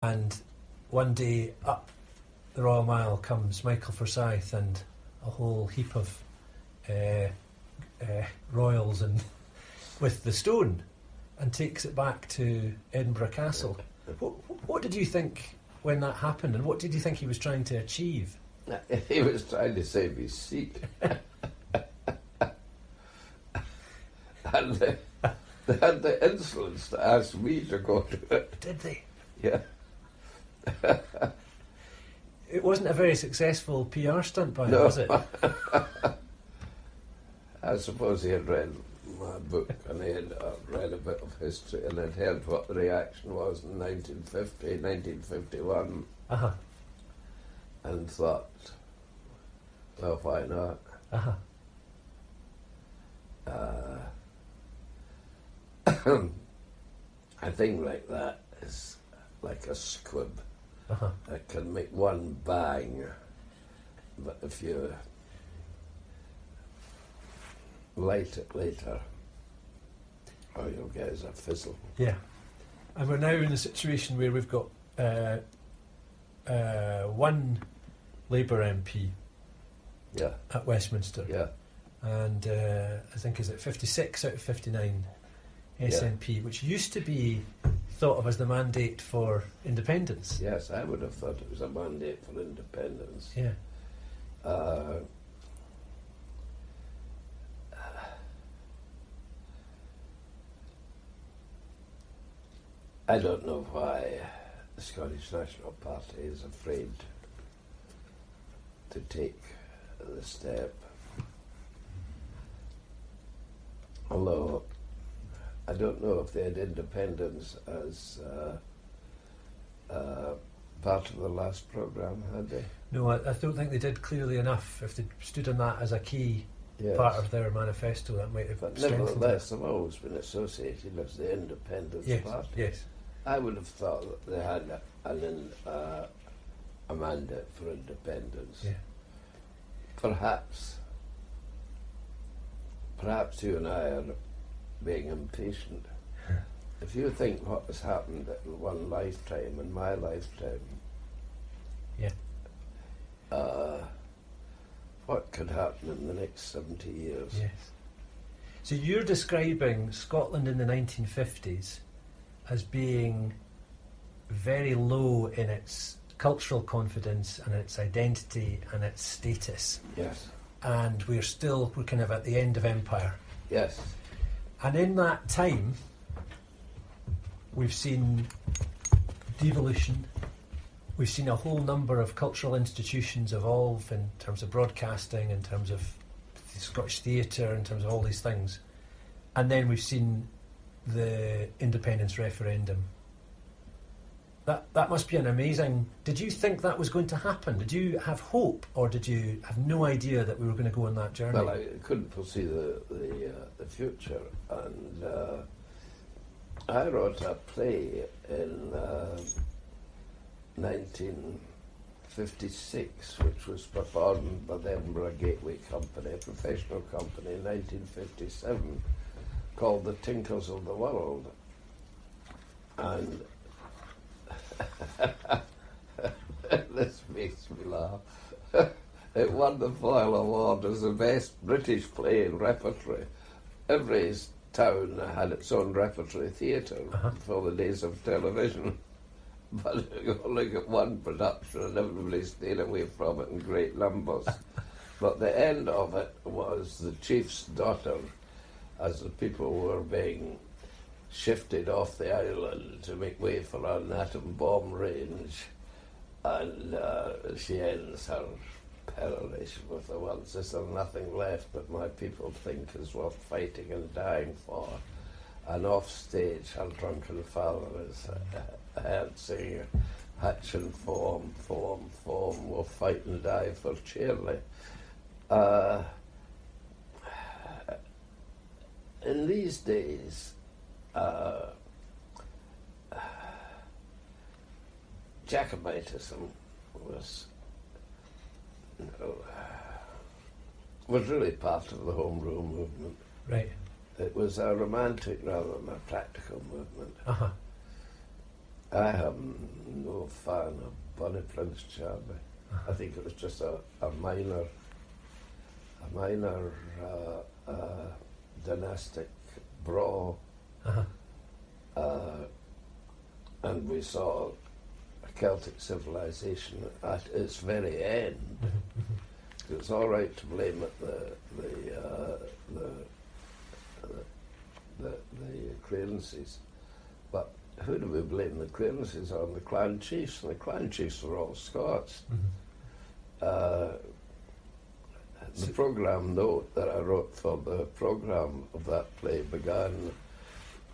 And one day up the Royal Mile comes Michael Forsyth and a whole heap of royals and with the stone, and takes it back to Edinburgh Castle. What did you think when that happened, and what did you think he was trying to achieve? He was trying to save his seat. And they had the insolence to ask me to go to it. Did they? Yeah. It wasn't a very successful PR stunt by him, No. was it? I suppose he had read my book and he had read a bit of history and had heard what the reaction was in 1950, 1951, Uh-huh. and thought, well, why not? Uh-huh. A thing like that is like a squib. Uh-huh. It can make one bang, but if you light it later, all you'll get is a fizzle. Yeah. And we're now in a situation where we've got one Labour MP Yeah, at Westminster. yeah, And I think, is it 56 out of 59 SNP, which used to be thought of as the mandate for independence. yes, I would have thought it was a mandate for independence. Yeah. I don't know why the Scottish National Party is afraid to take the step. Although I don't know if they had independence as part of the last programme, had they? No, I don't think they did clearly enough. If they stood on that as a key Yes. part of their manifesto, that might have But strengthened nevertheless, they've always been associated as the Independence it. Yes, Party. yes. I would have thought that they had a mandate for independence. Yeah. Perhaps you and I are being impatient. If you think what has happened in one lifetime, in my lifetime, Yeah. what could happen in the next 70 years? Yes. So you're describing Scotland in the 1950s as being very low in its cultural confidence and its identity and its status. Yes, And we're kind of at the end of empire. yes, And in that time, we've seen devolution. We've seen a whole number of cultural institutions evolve in terms of broadcasting, in terms of the Scottish theatre, in terms of all these things. And then we've seen the independence referendum. That must be an amazing... Did you think that was going to happen? Did you have hope, or did you have no idea that we were going to go on that journey? Well, I couldn't foresee the future, and I wrote a play in 1956, which was performed by the Edinburgh Gateway Company, a professional company, in 1957, called The Tinkers of the World. And this makes me laugh. It won the Foyle Award as the best British play in repertory. Every town had its own repertory theatre before the days of television. But you only got one production and everybody stayed away from it in great numbers. But the end of it was the chief's daughter, as the people were being shifted off the island to make way for an atom bomb range, and she ends her peroration with the words, "Is there nothing left that my people think is worth fighting and dying for?" And off stage, her drunken father is heard singing, "Hatch and foam, foam, foam, we'll fight and die for Cheerley." In these days, Jacobitism was really part of the Home Rule movement. Right. It was a romantic rather than a practical movement. Uh-huh. I am no fan of Bonnie Prince Charlie. I think it was just a minor dynastic brawl. And we saw a Celtic civilization at its very end. It's all right to blame it the clearances, but who do we blame the clearances on? The clan chiefs, and the clan chiefs were all Scots. The programme note that I wrote for the programme of that play began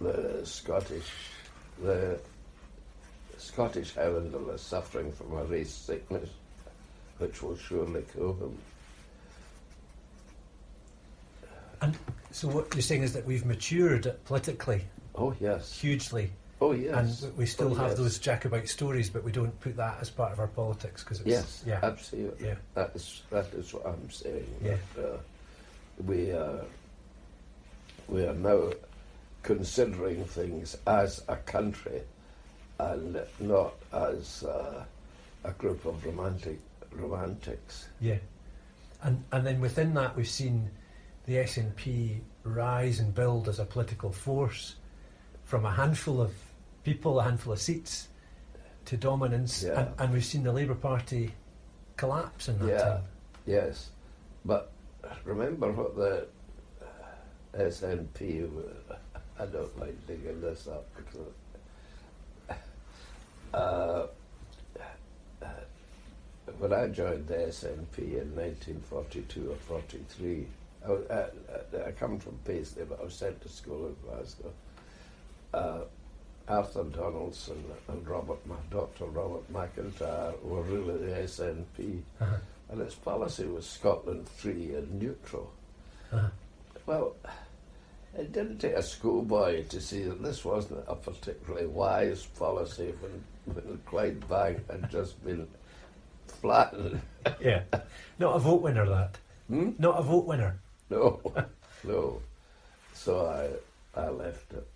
the Scottish Highlander is suffering from a race sickness which will surely kill him. And so what you're saying is that we've matured politically Oh yes. hugely, Oh yes. and we still have yes. those Jacobite stories, but we don't put that as part of our politics because it's Yes, yeah, absolutely. yeah, That is what I'm saying. Yeah. That, we are now considering things as a country and not as a group of romantics. yeah. And then within that, we've seen the SNP rise and build as a political force from a handful of people, a handful of seats, to dominance, Yeah. and we've seen the Labour Party collapse in that Yeah, time. yes. But remember what the SNP, I don't like digging this up because when I joined the SNP in 1942 or 43, I come from Paisley, but I was sent to school in Glasgow. Arthur Donaldson and Dr. Robert McIntyre were really the SNP, and its policy was Scotland free and neutral. Well, it didn't take a schoolboy to see that this wasn't a particularly wise policy when Clyde Bank had just been flattened. Yeah, not a vote winner. That not a vote winner. No, no. So I left it.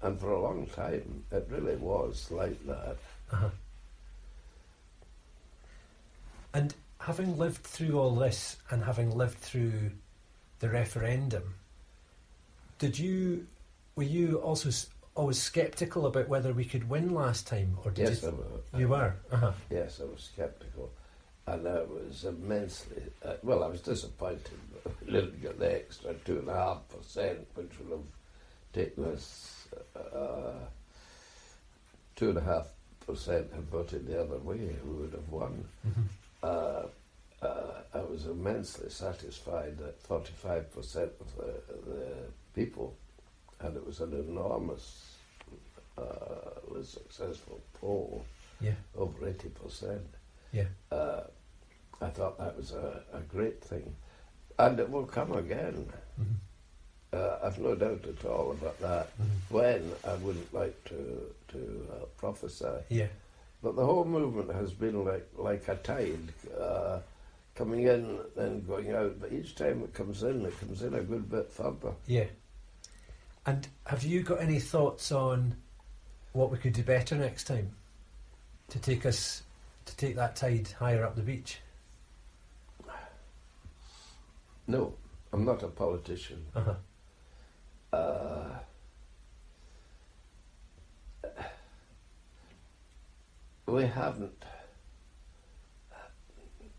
And for a long time, it really was like that. And having lived through all this, and having lived through the referendum, were you also always sceptical about whether we could win last time, or did Yes, you were? Yes, I was sceptical. And I was immensely, I was disappointed that we didn't get the extra 2.5%, which would have taken us 2.5% had voted the other way, we would have won. I was immensely satisfied that 45% of the people, and it was an enormous, successful poll, Yeah, over 80%. yeah, I thought that was a great thing. And it will come again. I've no doubt at all about that. When, I wouldn't like to prophesy. yeah, But the whole movement has been like a tide, coming in and going out. But each time it comes in a good bit further. yeah. And have you got any thoughts on what we could do better next time to take that tide higher up the beach? No, I'm not a politician. We haven't.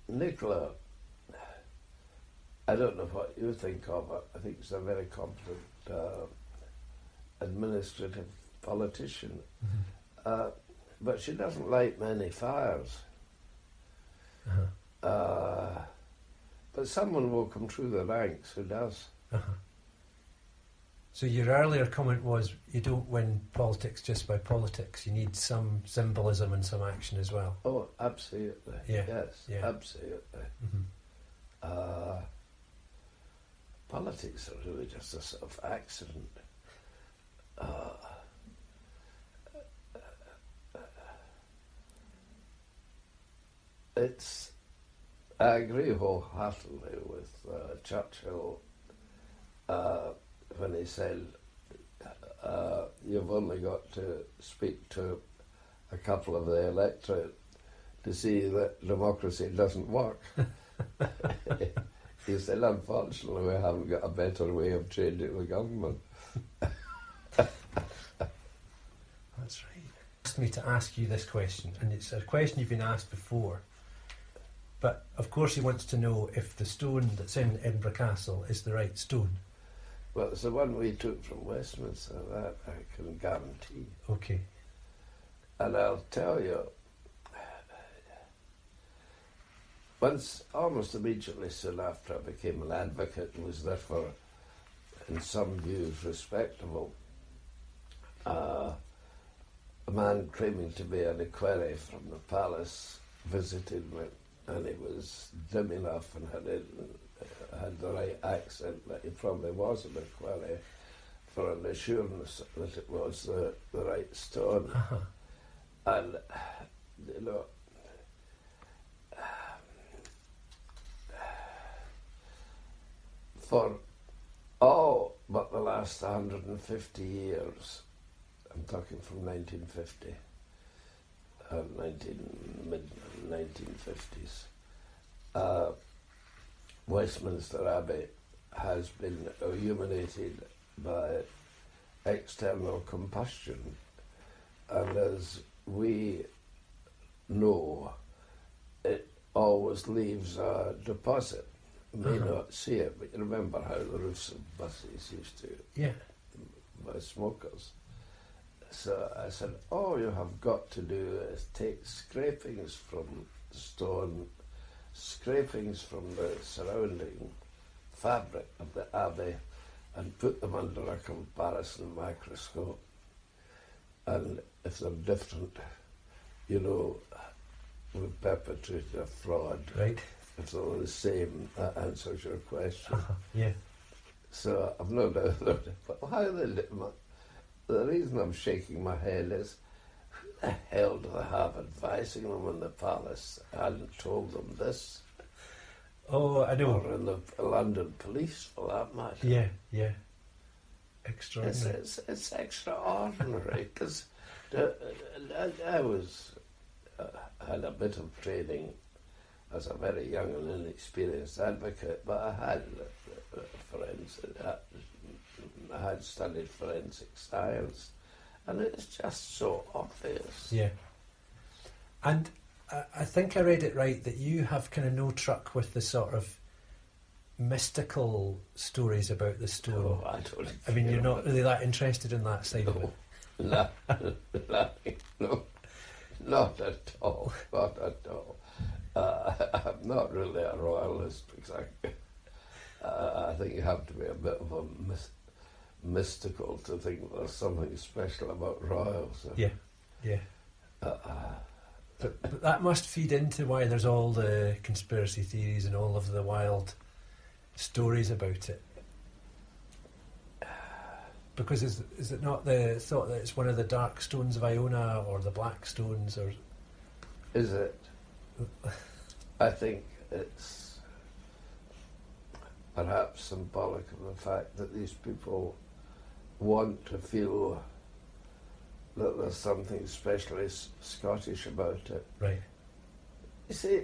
Nicola, I don't know what you think of her. I think she's a very competent administrative politician. But she doesn't light many fires. But someone will come through the ranks who does. So your earlier comment was you don't win politics just by politics. You need some symbolism and some action as well. Oh, absolutely. Yeah, Yes, yeah. absolutely. Politics are really just a sort of accident. I agree wholeheartedly with Churchill when he said, you've only got to speak to a couple of the electorate to see that democracy doesn't work. He said, unfortunately, we haven't got a better way of changing the government. That's right. He asked me to ask you this question, and it's a question you've been asked before. But of course, he wants to know if the stone that's in Edinburgh Castle is the right stone. Well, it's the one we took from Westminster, that I can guarantee. Okay. And I'll tell you, once, almost immediately soon after I became an advocate and was therefore, in some views, respectable, a man claiming to be an equerry from the palace visited me, and he was dim enough and had the right accent that he probably was an equerry for an assurance that it was the right stone. Uh-huh. And, you know, for all but the last 150 years, I'm talking from 1950, mid-1950s, Westminster Abbey has been illuminated by external combustion, and as we know, it always leaves a deposit. You may not see it, but you remember how the roofs of buses used to by smokers. So I said, all you have got to do is take scrapings from stone, scrapings from the surrounding fabric of the abbey, and put them under a comparison microscope. And if they're different, you know, we've perpetrated a fraud. Right. If they're the same, that answers your question. Yeah. So I've no doubt about it. But how they did the reason I'm shaking my head is, who the hell do they have advising them in the palace? I hadn't told them this. Oh, I know. Or in the London police, for that matter. Yeah. Extraordinary. It's extraordinary, because I had a bit of training as a very young and inexperienced advocate, but I had I had studied forensic science, and it's just so obvious. Yeah. And I think I read it right that you have kind of no truck with the sort of mystical stories about the stone. Oh, I don't. I mean, you're not really that interested in that side of it. No, no, not at all. Not at all. I'm not really a royalist, because I think you have to be a bit of a mystical to think there's something special about royals. Yeah. But that must feed into why there's all the conspiracy theories and all of the wild stories about it. Because is it not the thought that it's one of the dark stones of Iona or the black stones, or is it? I think it's perhaps symbolic of the fact that these people want to feel that there's something especially Scottish about it. Right. You see,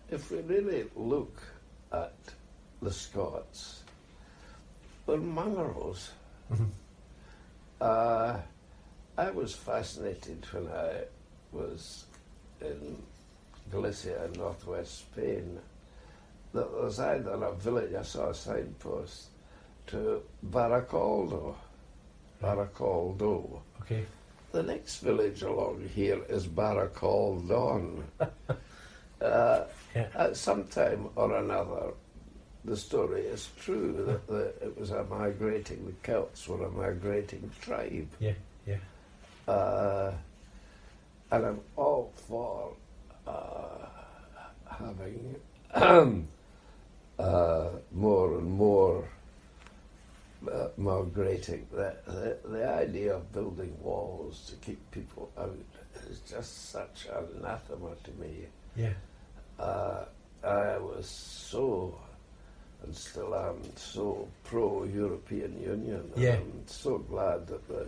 if we really look at the Scots, they're mongrels. Mm-hmm. I was fascinated when I was in Galicia in northwest Spain that there's either a village, I saw a signpost, to Baracaldo. Okay. The next village along here is Baracaldon. At some time or another, the story is true that it was the Celts were a migrating tribe. Yeah. And I'm all for having more and more migrating. The idea of building walls to keep people out is just such anathema to me. Yeah. I was so and still am so pro-European Union. Yeah. I'm so glad that the